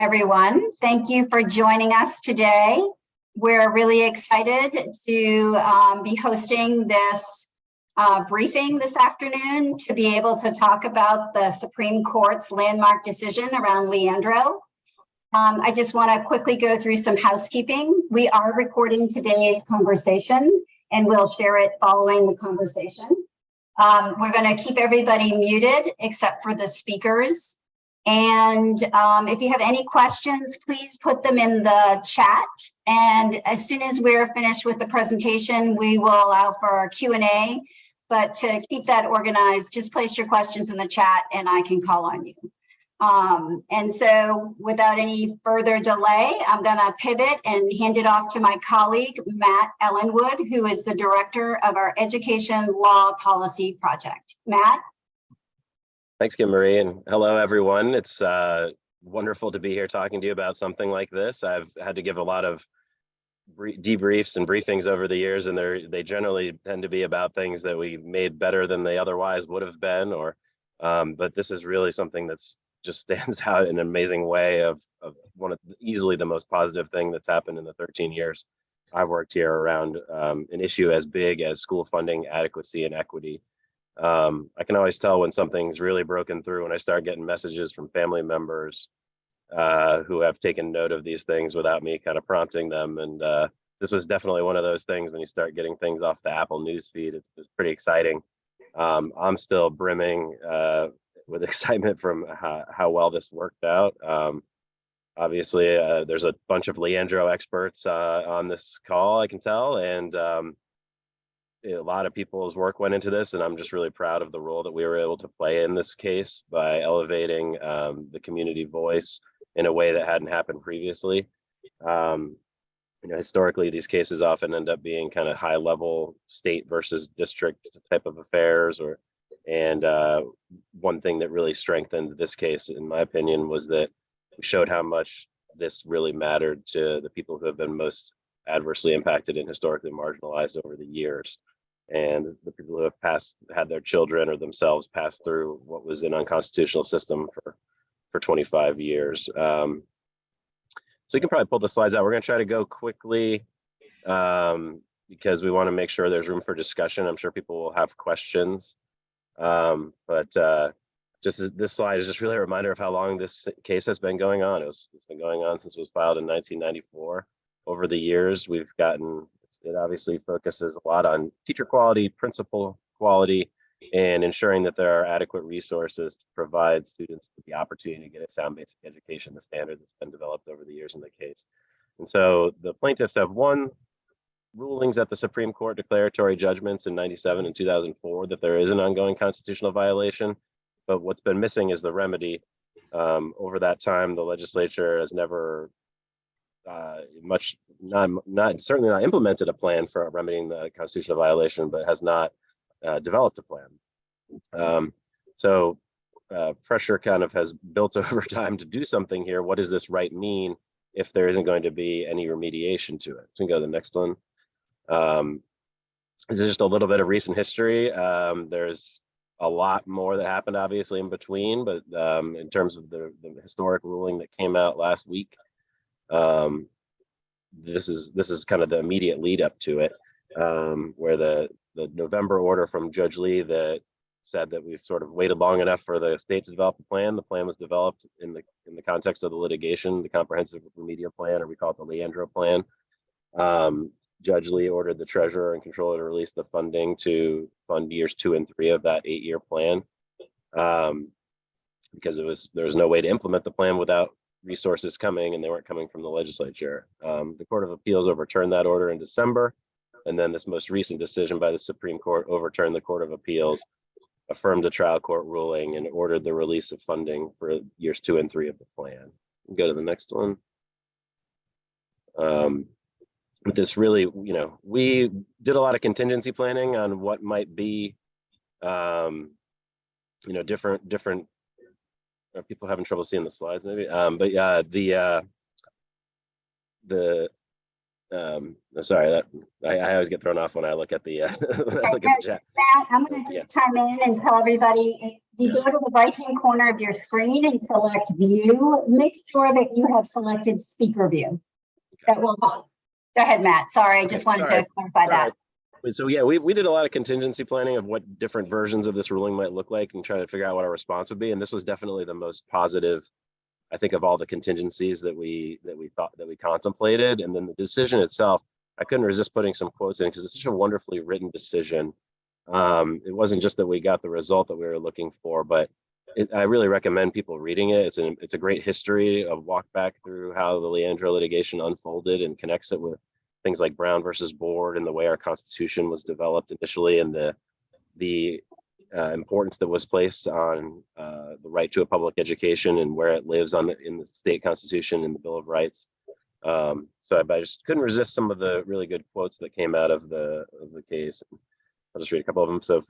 Everyone. Thank you for joining us today. We're really excited to be hosting this briefing this afternoon to be able to talk about the Supreme Court's landmark decision around Leandro. I just want to quickly go through some housekeeping. We are recording today's conversation and we'll share it following the conversation. We're going to keep everybody muted except for the speakers. And if you have any questions, please put them in the chat. And as soon as we're finished with the presentation, we will allow for our Q&A. But to keep that organized, just place your questions in the chat and I can call on you. And so without any further delay, I'm going to pivot and hand it off to my colleague, Matt Ellinwood, who is the director of our Education Law Policy Project. Matt? Thanks, Kim Marie, and hello, everyone. It's wonderful to be here talking to you about something like this. I've had to give a lot of debriefs and briefings over the years, and they generally tend to be about things that we made better than they otherwise would have been. But this is really something that's just stands out in an amazing way of one of easily the most positive thing that's happened in the 13 years I've worked here around an issue as big as school funding adequacy and equity. I can always tell when something's really broken through when I start getting messages from family members who have taken note of these things without me kind of prompting them. And this was definitely one of those things when you start getting things off the Apple news feed. It's pretty exciting. I'm still brimming with excitement from how well this worked out. Obviously, there's a bunch of Leandro experts on this call, I can tell, and a lot of people's work went into this, and I'm just really proud of the role that we were able to play in this case by elevating the community voice in a way that hadn't happened previously. Historically, these cases often end up being kind of high-level state versus district type of affairs, and one thing that really strengthened this case, in my opinion, was that we showed how much this really mattered to the people who have been most adversely impacted and historically marginalized over the years, and the people who have had their children or themselves pass through what was an unconstitutional system for 25 years. So you can probably pull the slides out. We're going to try to go quickly because we want to make sure there's room for discussion. I'm sure people will have questions, this slide is just really a reminder of how long this case has been going on. It's been going on since it was filed in 1994. Over the years, it obviously focuses a lot on teacher quality, principal quality, and ensuring that there are adequate resources to provide students with the opportunity to get a sound basic education, the standard that's been developed over the years in the case. And so the plaintiffs have won rulings at the Supreme Court, declaratory judgments in 97 and 2004 that there is an ongoing constitutional violation. But what's been missing is the remedy. Over that time, the legislature has never certainly not implemented a plan for remedying the constitutional violation, but has not developed a plan. So pressure kind of has built over time to do something here. What does this right mean if there isn't going to be any remediation to it? So we can go to the next one. This is just a little bit of recent history. There's a lot more that happened obviously in between, but in terms of the historic ruling that came out last week, this is kind of the immediate lead up to it, where the November order from Judge Lee that said that we've sort of waited long enough for the state to develop a plan. The plan was developed in the context of the litigation, the comprehensive remedial plan, or we call it the Leandro plan. Judge Lee ordered the treasurer and controller to release the funding to fund years 2 and 3 of that 8-year plan, because there was no way to implement the plan without resources coming, and they weren't coming from the legislature. The Court of Appeals overturned that order in December, and then this most recent decision by the Supreme Court overturned the Court of Appeals, affirmed the trial court ruling, and ordered the release of funding for years 2 and 3 of the plan. Go to the next one. With this really, we did a lot of contingency planning on what might be, different. Are people having trouble seeing the slides? Maybe, but yeah, the Sorry, that I always get thrown off when I look at the when I look at the chat. Matt, I'm going to Yeah. just chime in and tell everybody, if you go to the right-hand corner of your screen and select view, make sure that you have selected speaker view. That will help. Go ahead, Matt. Sorry, I just wanted to clarify that. So yeah, we did a lot of contingency planning of what different versions of this ruling might look like and try to figure out what our response would be. And this was definitely the most positive, I think, of all the contingencies that we contemplated. And then the decision itself, I couldn't resist putting some quotes in because it's such a wonderfully written decision. It wasn't just that we got the result that we were looking for, but I really recommend people reading it. It's a great history of walk back through how the Leandro litigation unfolded and connects it with things like Brown versus Board and the way our Constitution was developed initially, and the importance that was placed on the right to a public education and where it lives in the state constitution and the Bill of Rights. So I just couldn't resist some of the really good quotes that came out of the case. I'll just read a couple of them. So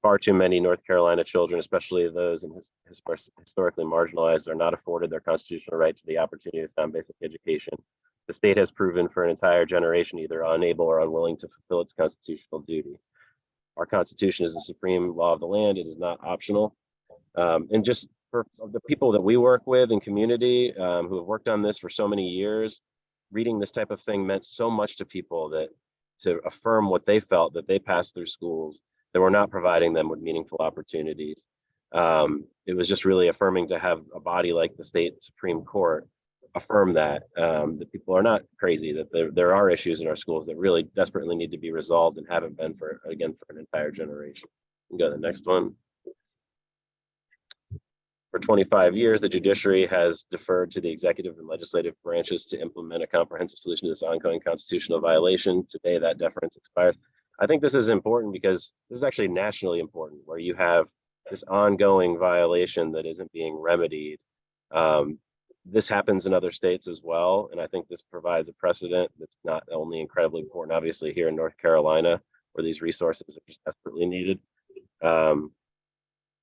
far too many North Carolina children, especially those historically marginalized, are not afforded their constitutional right to the opportunity to sound basic education. The state has proven for an entire generation either unable or unwilling to fulfill its constitutional duty. Our Constitution is the supreme law of the land. It is not optional. And just for the people that we work with in community who have worked on this for so many years, reading this type of thing meant so much to people that to affirm what they felt that they passed through schools that were not providing them with meaningful opportunities. It was just really affirming to have a body like the state Supreme Court affirm that people are not crazy, that there are issues in our schools that really desperately need to be resolved and haven't been for an entire generation. We can go to the next one. For 25 years, the judiciary has deferred to the executive and legislative branches to implement a comprehensive solution to this ongoing constitutional violation. Today, that deference expires. I think this is important because this is actually nationally important, where you have this ongoing violation that isn't being remedied. This happens in other states as well, and I think this provides a precedent that's not only incredibly important, obviously here in North Carolina, where these resources are desperately needed.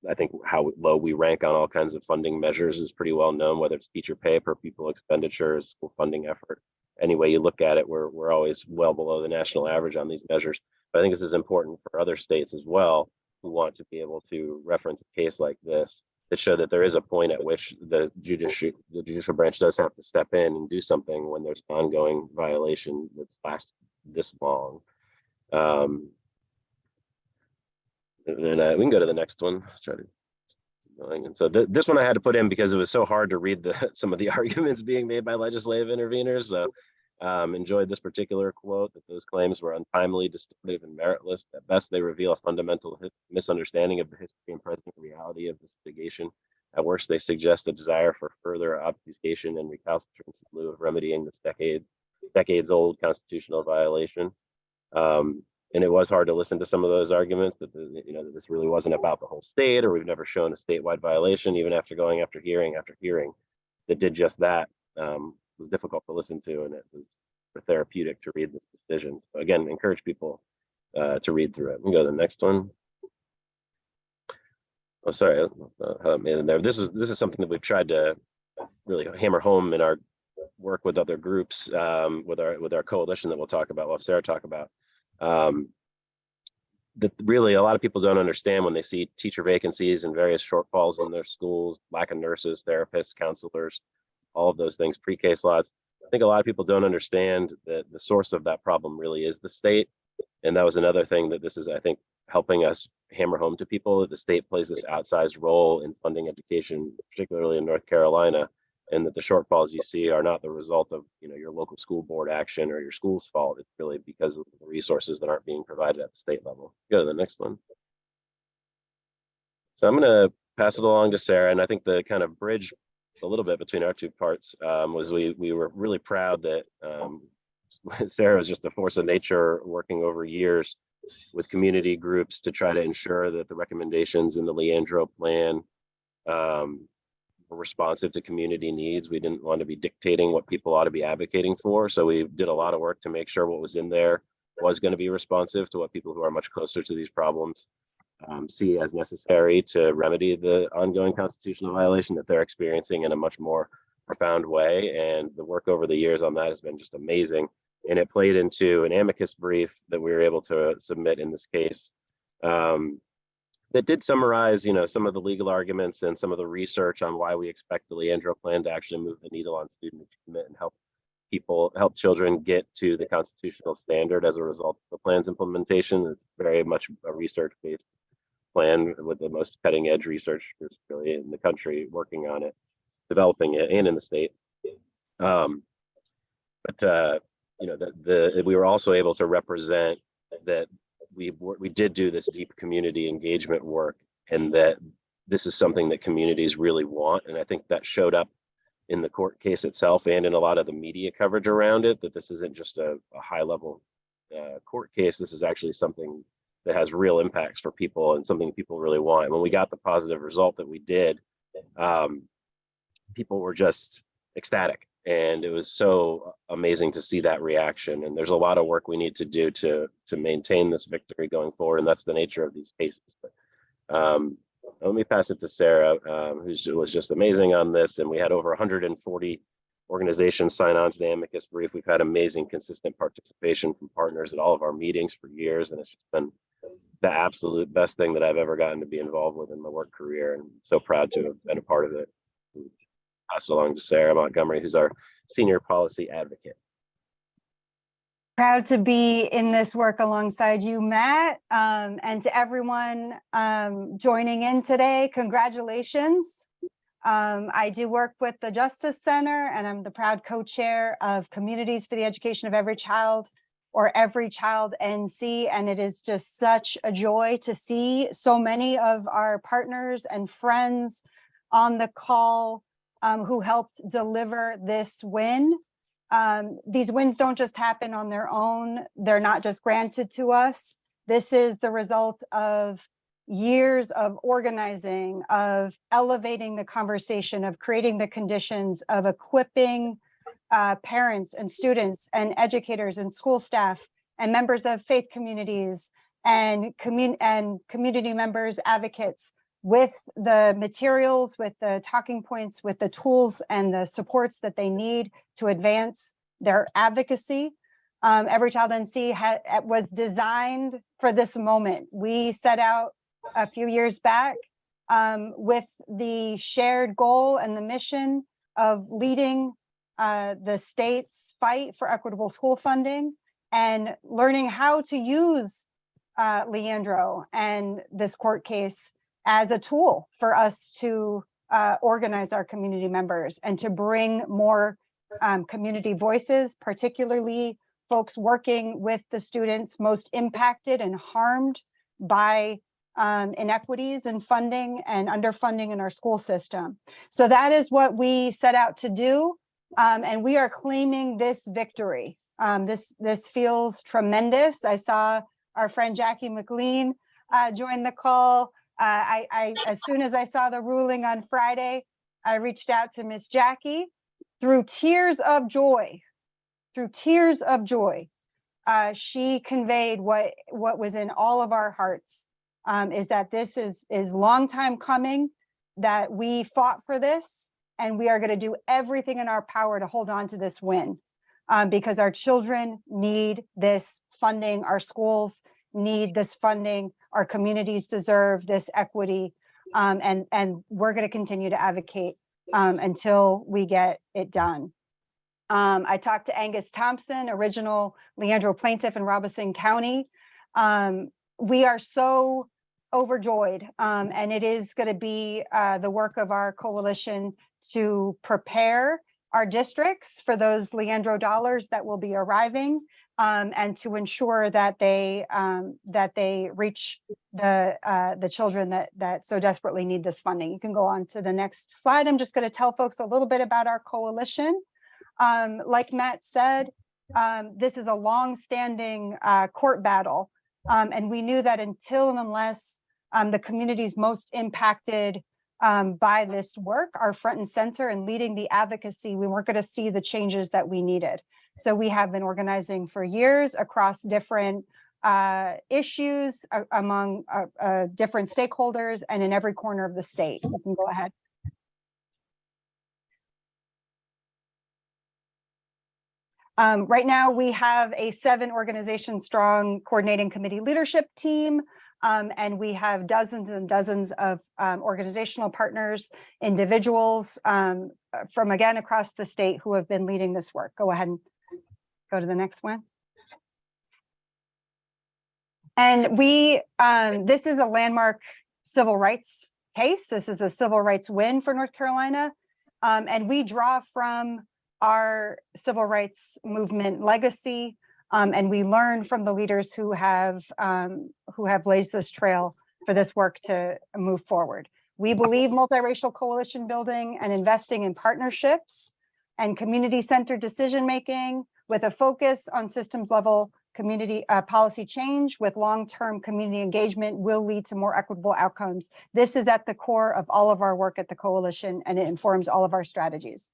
I think how low we rank on all kinds of funding measures is pretty well known, whether it's teacher pay, per pupil expenditures, school funding effort. Any way you look at it, we're always well below the national average on these measures. But I think this is important for other states as well, who want to be able to reference a case like this to show that there is a point at which the judicial branch does have to step in and do something when there's an ongoing violation that's lasted this long. And we can go to the next one. Let's try to keep going. And so this one I had to put in because it was so hard to read some of the arguments being made by legislative interveners. So enjoyed this particular quote, that those claims were untimely, distortive, and meritless. At best, they reveal a fundamental misunderstanding of the history and present reality of this litigation. At worst, they suggest a desire for further obfuscation and recalcitrance in lieu of remedying this decades-old constitutional violation. And it was hard to listen to some of those arguments that that this really wasn't about the whole state, or we've never shown a statewide violation, even after going after hearing that did just that. Was difficult to listen to, and it was therapeutic to read this decision. So again, encourage people to read through it. We can go to the next one. Oh, sorry, how it made it there. This is something that we've tried to really hammer home in our work with other groups, with our coalition that we'll talk about. We'll have Sarah talk about. That really a lot of people don't understand when they see teacher vacancies and various shortfalls in their schools, lack of nurses, therapists, counselors, all of those things, pre-K slots. I think a lot of people don't understand that the source of that problem really is the state. And that was another thing that this is, I think, helping us hammer home to people, that the state plays this outsized role in funding education, particularly in North Carolina, and that the shortfalls you see are not the result of your local school board action or your school's fault. It's really because of the resources that aren't being provided at the state level. Go to the next one. So I'm going to pass it along to Sarah, and I think the kind of bridge a little bit between our two parts was we were really proud that Sarah was just a force of nature, working over years with community groups to try to ensure that the recommendations in the Leandro plan were responsive to community needs. We didn't want to be dictating what people ought to be advocating for. So we did a lot of work to make sure what was in there was going to be responsive to what people who are much closer to these problems see as necessary to remedy the ongoing constitutional violation that they're experiencing in a much more profound way. And the work over the years on that has been just amazing. and it played into an amicus brief that we were able to submit in this case. That did summarize, some of the legal arguments and some of the research on why we expect the Leandro plan to actually move the needle on student achievement and help children get to the constitutional standard as a result of the plan's implementation. It's very much a research-based plan with the most cutting-edge researchers really in the country working on it, developing it, and in the state. We were also able to represent that we did do this deep community engagement work, and that this is something that communities really want. And I think that showed up in the court case itself and in a lot of the media coverage around it, that this isn't just a high level court case. This is actually something that has real impacts for people and something people really want. And when we got the positive result that we did, people were just ecstatic. And it was so amazing to see that reaction. And there's a lot of work we need to do to maintain this victory going forward. And that's the nature of these cases. But let me pass it to Sarah, who was just amazing on this. And we had over 140 organizations sign on to the amicus brief. We've had amazing, consistent participation from partners at all of our meetings for years. And it's just been the absolute best thing that I've ever gotten to be involved with in my work career. And I'm so proud to have been a part of it. Pass it along to Sarah Montgomery, who's our senior policy advocate. Proud to be in this work alongside you, Matt, and to everyone joining in today, congratulations. I do work with the Justice Center, and I'm the proud co-chair of Communities for the Education of Every Child, or Every Child NC, and it is just such a joy to see so many of our partners and friends on the call who helped deliver this win. These wins don't just happen on their own. They're not just granted to us. This is the result of years of organizing, of elevating the conversation, of creating the conditions, of equipping parents and students and educators and school staff and members of faith communities and community members, advocates, with the materials, with the talking points, with the tools and the supports that they need to advance their advocacy. Every Child NC was designed for this moment. We set out a few years back with the shared goal and the mission of leading the state's fight for equitable school funding and learning how to use Leandro and this court case as a tool for us to organize our community members and to bring more community voices, particularly folks working with the students most impacted and harmed by inequities in funding and underfunding in our school system. So that is what we set out to do, and we are claiming this victory. This feels tremendous. I saw our friend Jackie McLean join the call. As soon as I saw the ruling on Friday, I reached out to Miss Jackie through tears of joy. She conveyed what was in all of our hearts, is that this is long time coming, that we fought for this, and we are going to do everything in our power to hold on to this win, because our children need this funding, our schools need this funding, our communities deserve this equity, and we're going to continue to advocate until we get it done. I talked to Angus Thompson, original Leandro plaintiff in Robeson County. We are so overjoyed, and it is going to be the work of our coalition to prepare our districts for those Leandro dollars that will be arriving, and to ensure that they reach the children that so desperately need this funding. You can go on to the next slide. I'm just going to tell folks a little bit about our coalition. Like Matt said, this is a long-standing court battle, and we knew that until and unless the communities most impacted by this work are front and center and leading the advocacy, we weren't going to see the changes that we needed. So we have been organizing for years across different issues among different stakeholders and in every corner of the state. You can go ahead. Right now, we have a 7 organization strong coordinating committee leadership team, and we have dozens and dozens of organizational partners, individuals from, again, across the state who have been leading this work. Go ahead and go to the next one. And this is a landmark civil rights case. This is a civil rights win for North Carolina. And we draw from our civil rights movement legacy, and we learn from the leaders who have blazed this trail for this work to move forward. We believe multiracial coalition building and investing in partnerships and community-centered decision-making with a focus on systems level community policy change with long-term community engagement will lead to more equitable outcomes. This is at the core of all of our work at the coalition, and it informs all of our strategies.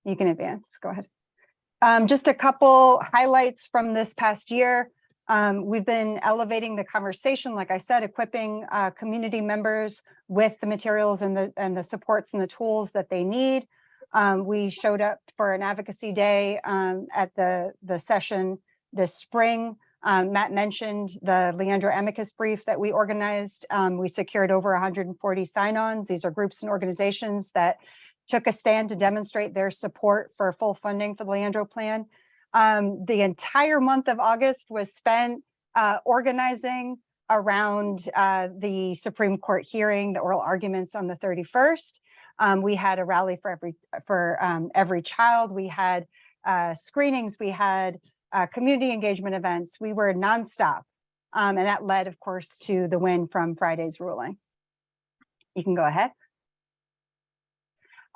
You can advance, go ahead. Just a couple highlights from this past year. We've been elevating the conversation, like I said, equipping community members with the materials and the supports and the tools that they need. We showed up for an advocacy day at the session this spring. Matt mentioned the Leandro amicus brief that we organized. We secured over 140 sign-ons. These are groups and organizations that took a stand to demonstrate their support for full funding for the Leandro plan. The entire month of August was spent organizing around the Supreme Court hearing, the oral arguments on the 31st. We had a rally for every child. We had screenings. We had community engagement events. We were nonstop, and that led, of course, to the win from Friday's ruling. You can go ahead.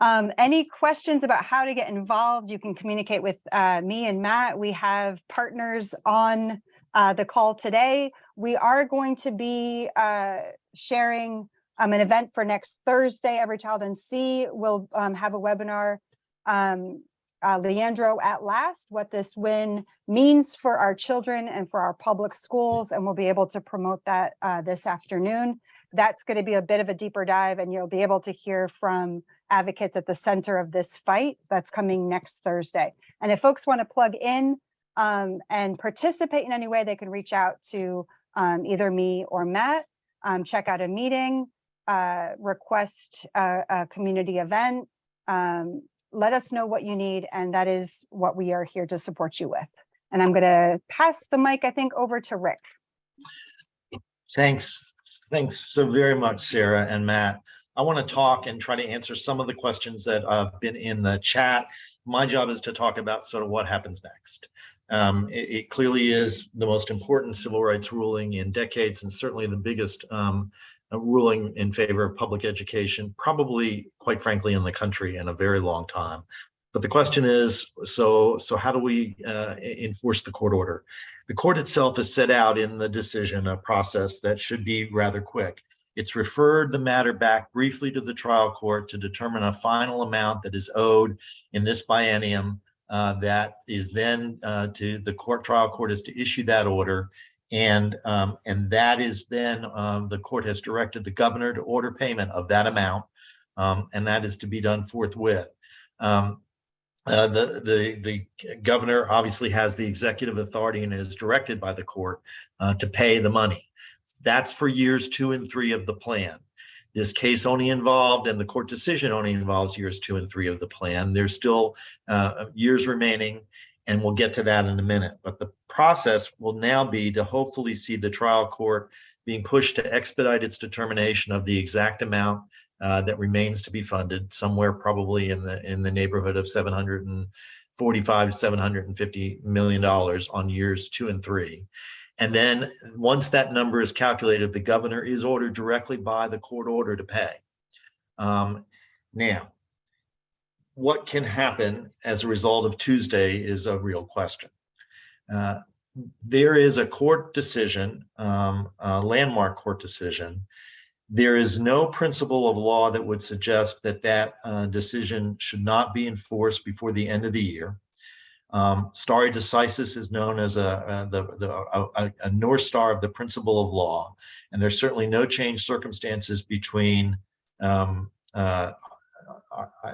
Any questions about how to get involved, you can communicate with me and Matt. We have partners on the call today. We are going to be sharing an event for next Thursday. Every Child in C will have a webinar, Leandro at Last, what this win means for our children and for our public schools, and we'll be able to promote that this afternoon. That's going to be a bit of a deeper dive, and you'll be able to hear from advocates at the center of this fight. That's coming next Thursday. And if folks want to plug in and participate in any way, they can reach out to either me or Matt, check out a meeting, request a community event, let us know what you need, and that is what we are here to support you with. And I'm going to pass the mic, I think, over to Rick. Thanks so very much, Sarah and Matt. I want to talk and try to answer some of the questions that have been in the chat. My job is to talk about sort of what happens next. It clearly is the most important civil rights ruling in decades, and certainly the biggest ruling in favor of public education, probably, quite frankly, in the country in a very long time. But the question is, so how do we enforce the court order? The court itself has set out in the decision a process that should be rather quick. It's referred the matter back briefly to the trial court to determine a final amount that is owed in this biennium. That is then to the trial court is to issue that order. And that is then the court has directed the governor to order payment of that amount, and that is to be done forthwith. The governor obviously has the executive authority and is directed by the court to pay the money. That's for years 2 and 3 of the plan. This case only involved, and the court decision only involves years 2 and 3 of the plan. There's still years remaining, and we'll get to that in a minute. But the process will now be to hopefully see the trial court being pushed to expedite its determination of the exact amount that remains to be funded, somewhere probably in the neighborhood of $745 to $750 million on years 2 and 3. And then once that number is calculated, the governor is ordered directly by the court order to pay. Now, what can happen as a result of Tuesday is a real question. There is a court decision, a landmark court decision. There is no principle of law that would suggest that decision should not be enforced before the end of the year. Stare decisis is known as a North Star of the principle of law, and there's certainly no changed circumstances between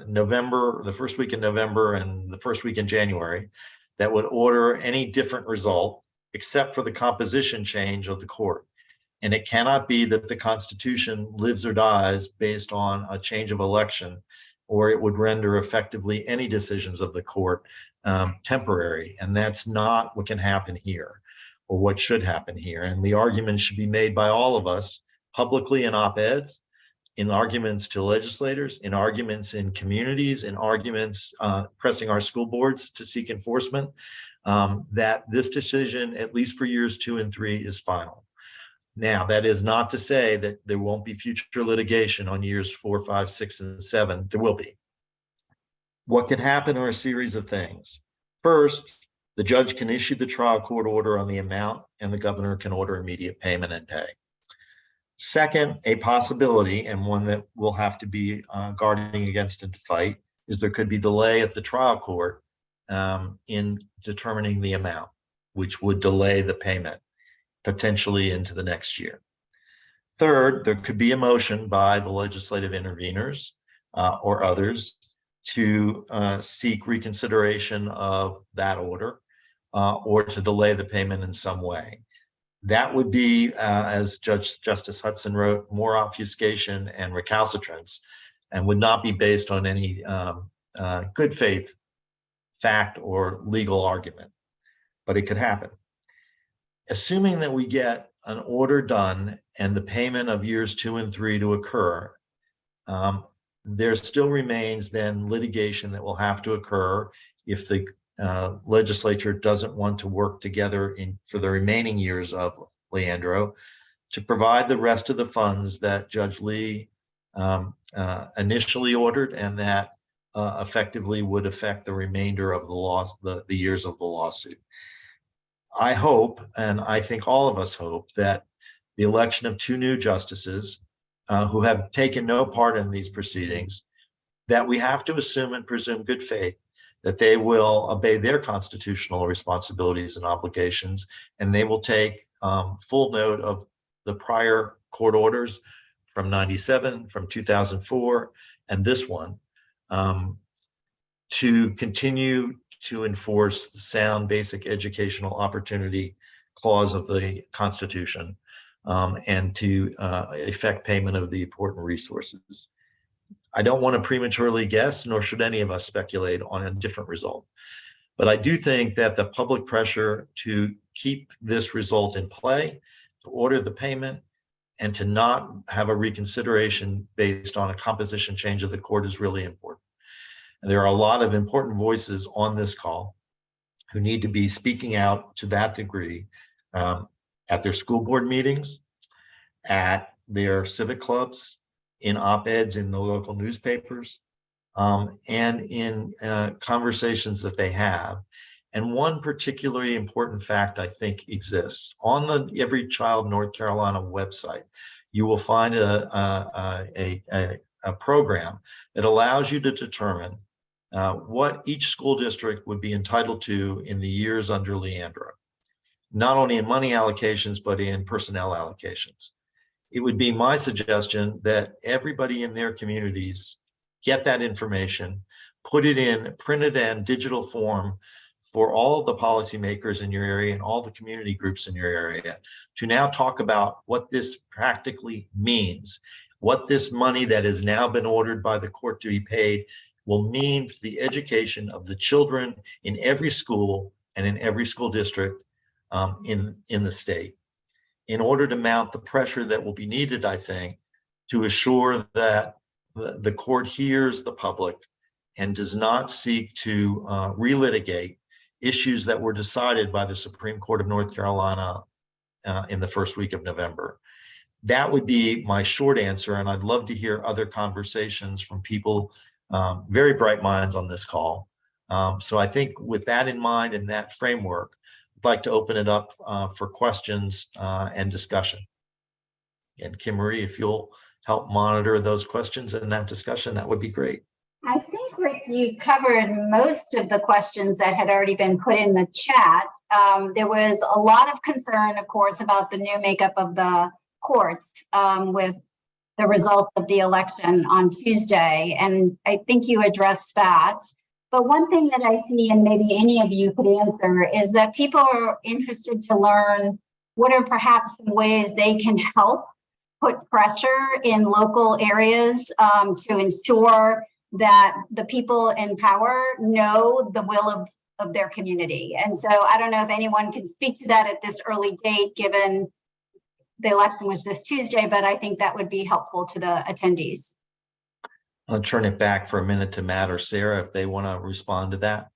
November, the first week in November and the first week in January, that would order any different result except for the composition change of the court. And it cannot be that the Constitution lives or dies based on a change of election, or it would render effectively any decisions of the court temporary. And that's not what can happen here, or what should happen here. And the argument should be made by all of us publicly in op-eds, in arguments to legislators, in arguments in communities, in arguments pressing our school boards to seek enforcement, that this decision, at least for years 2 and 3, is final. Now, that is not to say that there won't be future litigation on years 4, 5, 6, and 7. There will be. What can happen are a series of things. First, the judge can issue the trial court order on the amount, and the governor can order immediate payment and pay. Second, a possibility, and one that we'll have to be guarding against and to fight, is there could be delay at the trial court in determining the amount, which would delay the payment potentially into the next year. Third, there could be a motion by the legislative interveners or others to seek reconsideration of that order or to delay the payment in some way. That would be, as Justice Hudson wrote, more obfuscation and recalcitrance, and would not be based on any good faith fact or legal argument, but it could happen. Assuming that we get an order done and the payment of years 2 and 3 to occur, there still remains then litigation that will have to occur if the legislature doesn't want to work together for the remaining years of Leandro to provide the rest of the funds that Judge Lee initially ordered, and that effectively would affect the remainder of the years of the lawsuit. I hope, and I think all of us hope, that the election of 2 new justices who have taken no part in these proceedings, that we have to assume and presume good faith that they will obey their constitutional responsibilities and obligations, and they will take full note of the prior court orders from 97, from 2004, and this one, to continue to enforce the sound basic educational opportunity clause of the Constitution, and to effect payment of the important resources. I don't want to prematurely guess, nor should any of us speculate on a different result. But I do think that the public pressure to keep this result in play, to order the payment, and to not have a reconsideration based on a composition change of the court is really important. And there are a lot of important voices on this call who need to be speaking out to that degree at their school board meetings, at their civic clubs, in op-eds in the local newspapers, and in conversations that they have. And one particularly important fact I think exists. On the Every Child North Carolina website, you will find a program that allows you to determine what each school district would be entitled to in the years under Leandro, not only in money allocations, but in personnel allocations. It would be my suggestion that everybody in their communities get that information, put it in printed and digital form for all of the policymakers in your area and all the community groups in your area to now talk about what this practically means, what this money that has now been ordered by the court to be paid will mean for the education of the children in every school and in every school district in the state, in order to mount the pressure that will be needed, I think, to assure that the court hears the public and does not seek to relitigate issues that were decided by the Supreme Court of North Carolina in the first week of November. That would be my short answer, and I'd love to hear other conversations from people, very bright minds on this call. So I think with that in mind and that framework, I'd like to open it up for questions and discussion. And Kim Marie, if you'll help monitor those questions and that discussion, that would be great. I think, Rick, you covered most of the questions that had already been put in the chat. There was a lot of concern, of course, about the new makeup of the courts with the results of the election on Tuesday. And I think you addressed that. But one thing that I see, and maybe any of you could answer, is that people are interested to learn what are perhaps some ways they can help put pressure in local areas to ensure that the people in power know the will of their community. And so I don't know if anyone can speak to that at this early date, given the election was this Tuesday, but I think that would be helpful to the attendees. I'll turn it back for a minute to Matt or Sarah if they want to respond to that.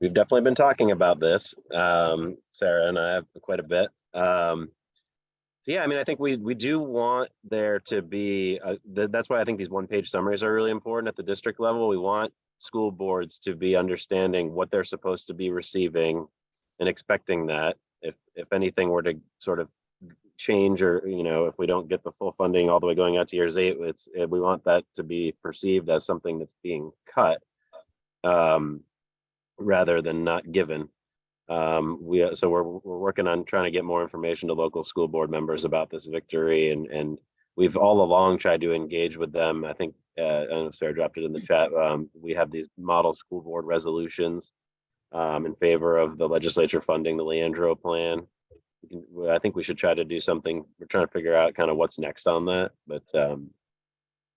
We've definitely been talking about this, Sarah and I have quite a bit. So yeah, I mean, I think we do want there to be, that's why I think these one-page summaries are really important at the district level. We want school boards to be understanding what they're supposed to be receiving and expecting that if anything were to sort of change, or, you know, if we don't get the full funding all the way going out to years 8, we want that to be perceived as something that's being cut rather than not given. So we're working on trying to get more information to local school board members about this victory, and we've all along tried to engage with them. I think I don't know if Sarah dropped it in the chat. We have these model school board resolutions in favor of the legislature funding the Leandro plan. I think we should try to do something. We're trying to figure out kind of what's next on that, but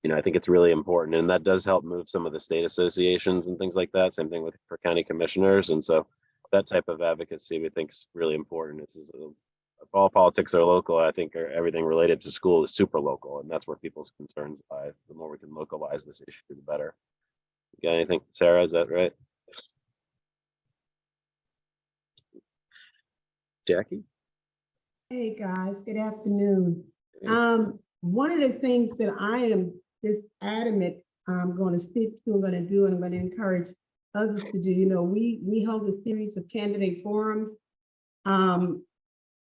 you know, I think it's really important, and that does help move some of the state associations and things like that. Same thing for county commissioners, and so that type of advocacy we think is really important. If all politics are local, I think everything related to school is super local, and that's where people's concerns lie. The more we can localize this issue, the better. You got anything, Sarah? Is that right? Jackie? Hey guys, good afternoon. One of the things that I am just adamant I'm going to stick to, I'm going to do, and I'm going to encourage others to do. You know, we held a series of candidate forums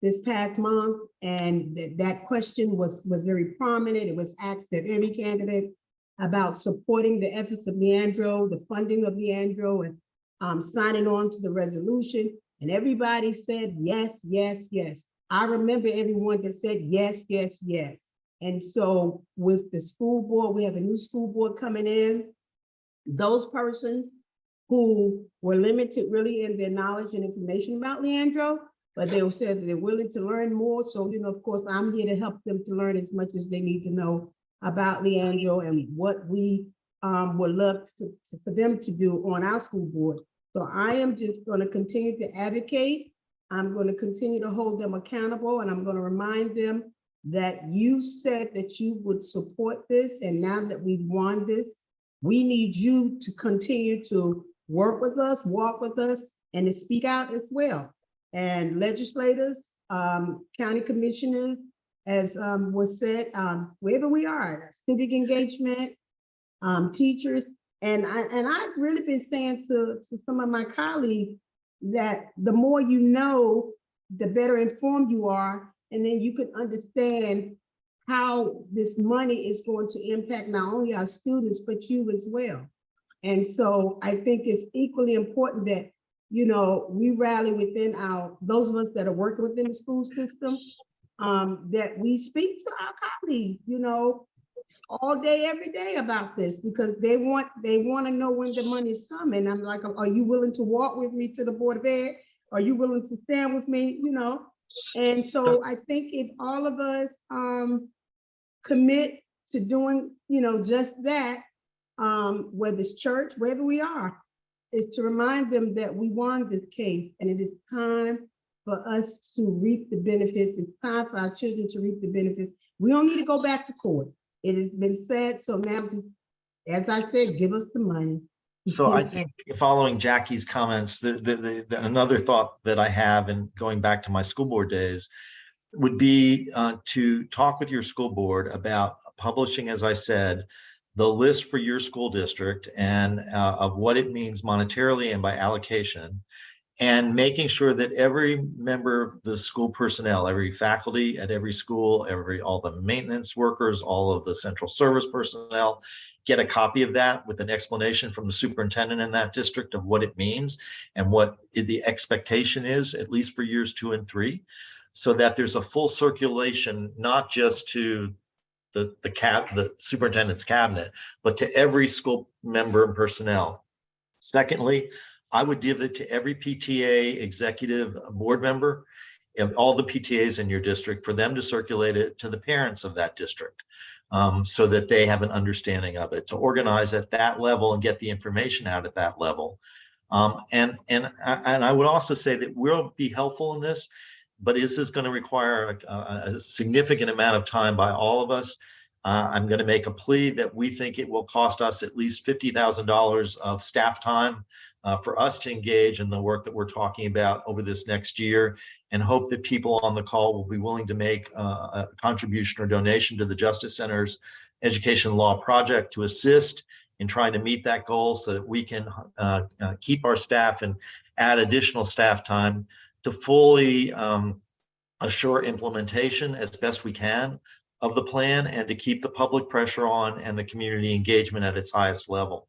this past month, and that question was very prominent. It was asked at every candidate about supporting the efforts of Leandro, the funding of Leandro, and signing on to the resolution. And everybody said yes, yes, yes. I remember everyone that said yes, yes, yes. And so with the school board, we have a new school board coming in. Those persons who were limited really in their knowledge and information about Leandro, but they said that they're willing to learn more. So, you know, of course, I'm here to help them to learn as much as they need to know about Leandro and what we would love for them to do on our school board. So I am just going to continue to advocate. I'm going to continue to hold them accountable, and I'm going to remind them that you said that you would support this. And now that we've won this, we need you to continue to work with us, walk with us, and to speak out as well. And legislators, county commissioners, as was said, wherever we are, civic engagement, teachers. And I've really been saying to some of my colleagues that the more you know, the better informed you are, and then you can understand how this money is going to impact not only our students, but you as well. And so I think it's equally important that, you know, we rally within those of us that are working within the school system, that we speak to our colleagues, you know, all day, every day about this, because they want to know when the money is coming. I'm like, are you willing to walk with me to the Board of Ed? Are you willing to stand with me? You know, and so I think if all of us commit to doing, you know, just that, whether it's church, wherever we are, is to remind them that we won this case, and it is time for us to reap the benefits. It's time for our children to reap the benefits. We don't need to go back to court. It has been said, so now, as I said, give us the money. So I think following Jackie's comments, another thought that I have, and going back to my school board days, would be to talk with your school board about publishing, as I said, the list for your school district and of what it means monetarily and by allocation, and making sure that every member of the school personnel, every faculty at every school, all the maintenance workers, all of the central service personnel, get a copy of that with an explanation from the superintendent in that district of what it means and what the expectation is, at least for years 2 and 3. so that there's a full circulation, not just to the superintendent's cabinet, but to every school member and personnel. Secondly, I would give it to every PTA executive board member of all the PTAs in your district for them to circulate it to the parents of that district, so that they have an understanding of it, to organize at that level and get the information out at that level. And I would also say that we'll be helpful in this, but this is going to require a significant amount of time by all of us. I'm going to make a plea that we think it will cost us at least $50,000 of staff time for us to engage in the work that we're talking about over this next year, and hope that people on the call will be willing to make a contribution or donation to the Justice Center's Education Law Project to assist in trying to meet that goal, so that we can keep our staff and add additional staff time to fully assure implementation as best we can of the plan, and to keep the public pressure on and the community engagement at its highest level.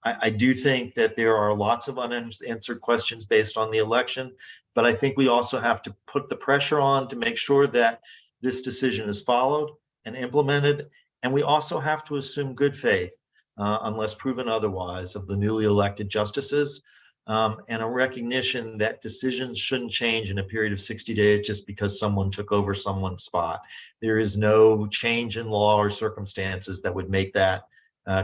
I do think that there are lots of unanswered questions based on the election, but I think we also have to put the pressure on to make sure that this decision is followed and implemented. And we also have to assume good faith, unless proven otherwise, of the newly elected justices, and a recognition that decisions shouldn't change in a period of 60 days just because someone took over someone's spot. There is no change in law or circumstances that would make that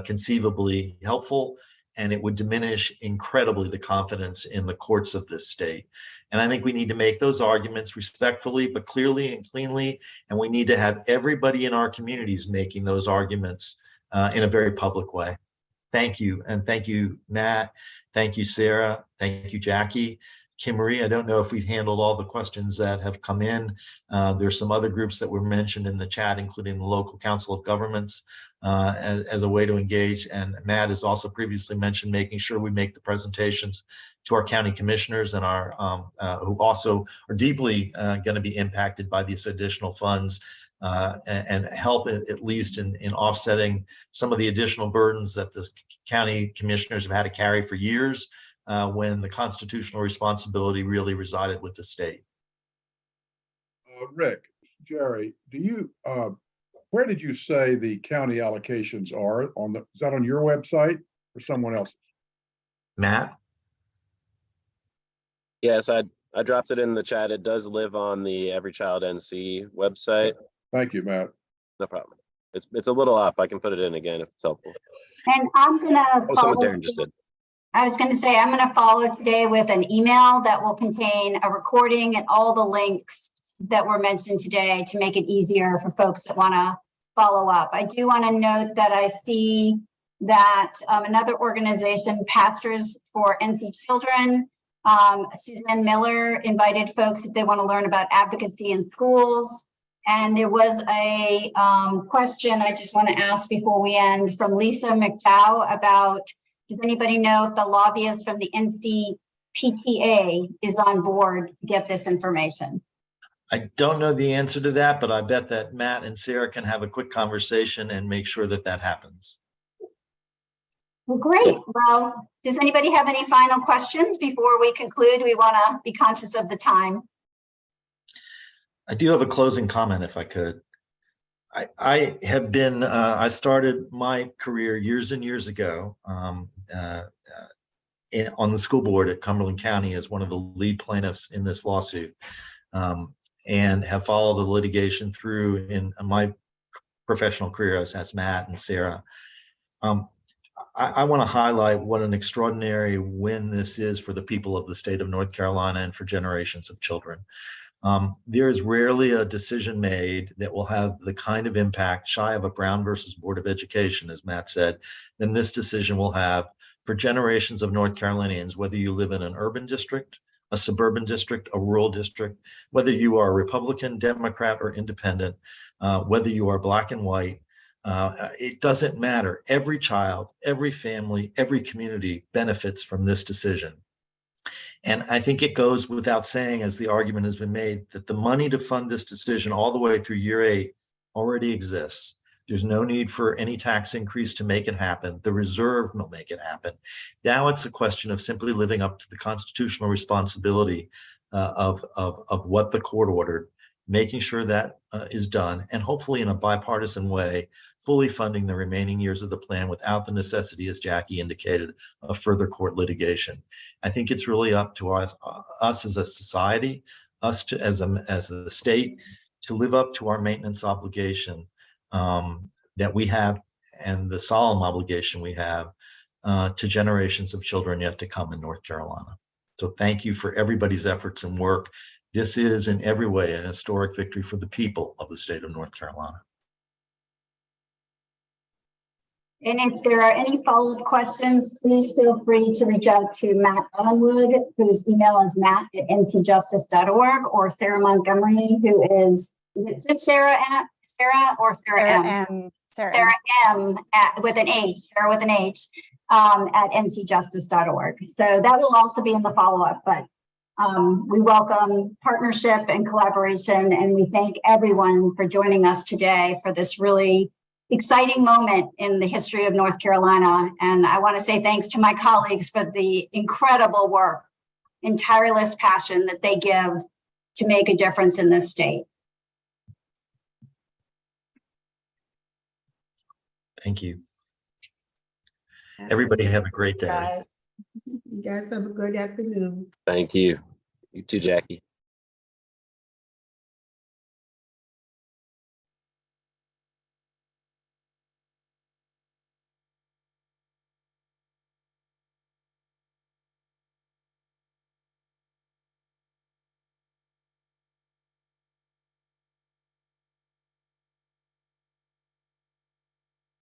conceivably helpful, and it would diminish incredibly the confidence in the courts of this state. And I think we need to make those arguments respectfully, but clearly and cleanly, and we need to have everybody in our communities making those arguments in a very public way. Thank you. And thank you, Matt. Thank you, Sarah. Thank you, Jackie. Kim Marie, I don't know if we've handled all the questions that have come in. There's some other groups that were mentioned in the chat, including the Local Council of Governments, as a way to engage. And Matt has also previously mentioned making sure we make the presentations to our county commissioners and our who also are deeply going to be impacted by these additional funds, and help at least in offsetting some of the additional burdens that the county commissioners have had to carry for years, when the constitutional responsibility really resided with the state. Rick, Jerry, do you, where did you say the county allocations are on the, is that on your website or someone else's? Matt? Yes, I dropped it in the chat. It does live on the Every Child NC website. Thank you, Matt. No problem. It's a little up. I can put it in again if it's helpful. And I'm gonna Oh, someone's there interested. I was gonna say, I'm gonna follow today with an email that will contain a recording and all the links that were mentioned today to make it easier for folks that wanna follow up. I do wanna note that I see that another organization, Pastors for NC Children, Suzanne Miller invited folks if they wanna learn about advocacy in schools. And there was a question I just want to ask before we end from Lisa McDowell about, does anybody know if the lobbyist from the NC PTA is on board to get this information? I don't know the answer to that, but I bet that Matt and Sarah can have a quick conversation and make sure that that happens. Well, great. Well, does anybody have any final questions before we conclude? We want to be conscious of the time. I do have a closing comment, if I could. I have been, I started my career years and years ago on the school board at Cumberland County as one of the lead plaintiffs in this lawsuit, and have followed the litigation through in my professional career as Matt and Sarah. I want to highlight what an extraordinary win this is for the people of the state of North Carolina and for generations of children. There is rarely a decision made that will have the kind of impact shy of a Brown versus Board of Education, as Matt said, than this decision will have for generations of North Carolinians, whether you live in an urban district, a suburban district, a rural district, whether you are a Republican, Democrat, or independent, whether you are black and white, it doesn't matter. Every child, every family, every community benefits from this decision. And I think it goes without saying, as the argument has been made, that the money to fund this decision all the way through year 8 already exists. There's no need for any tax increase to make it happen. The reserve will make it happen. Now it's a question of simply living up to the constitutional responsibility of what the court ordered making sure that is done, and hopefully in a bipartisan way, fully funding the remaining years of the plan without the necessity, as Jackie indicated, of further court litigation. I think it's really up to us as a society, us to, as a state, to live up to our maintenance obligation that we have, and the solemn obligation we have to generations of children yet to come in North Carolina. So thank you for everybody's efforts and work. This is in every way an historic victory for the people of the state of North Carolina. And if there are any follow-up questions, please feel free to reach out to Matt Ellinwood, whose email is matt@ncjustice.org, or Sarah Montgomery, who is it just Sarah or Sarah M? Sarah M with an H, Sarah with an H, at ncjustice.org. So that will also be in the follow-up, but we welcome partnership and collaboration, and we thank everyone for joining us today for this really exciting moment in the history of North Carolina. And I want to say thanks to my colleagues for the incredible work and tireless passion that they give to make a difference in this state. Thank you. Everybody have a great day. You guys have a good afternoon. Thank you. You too, Jackie.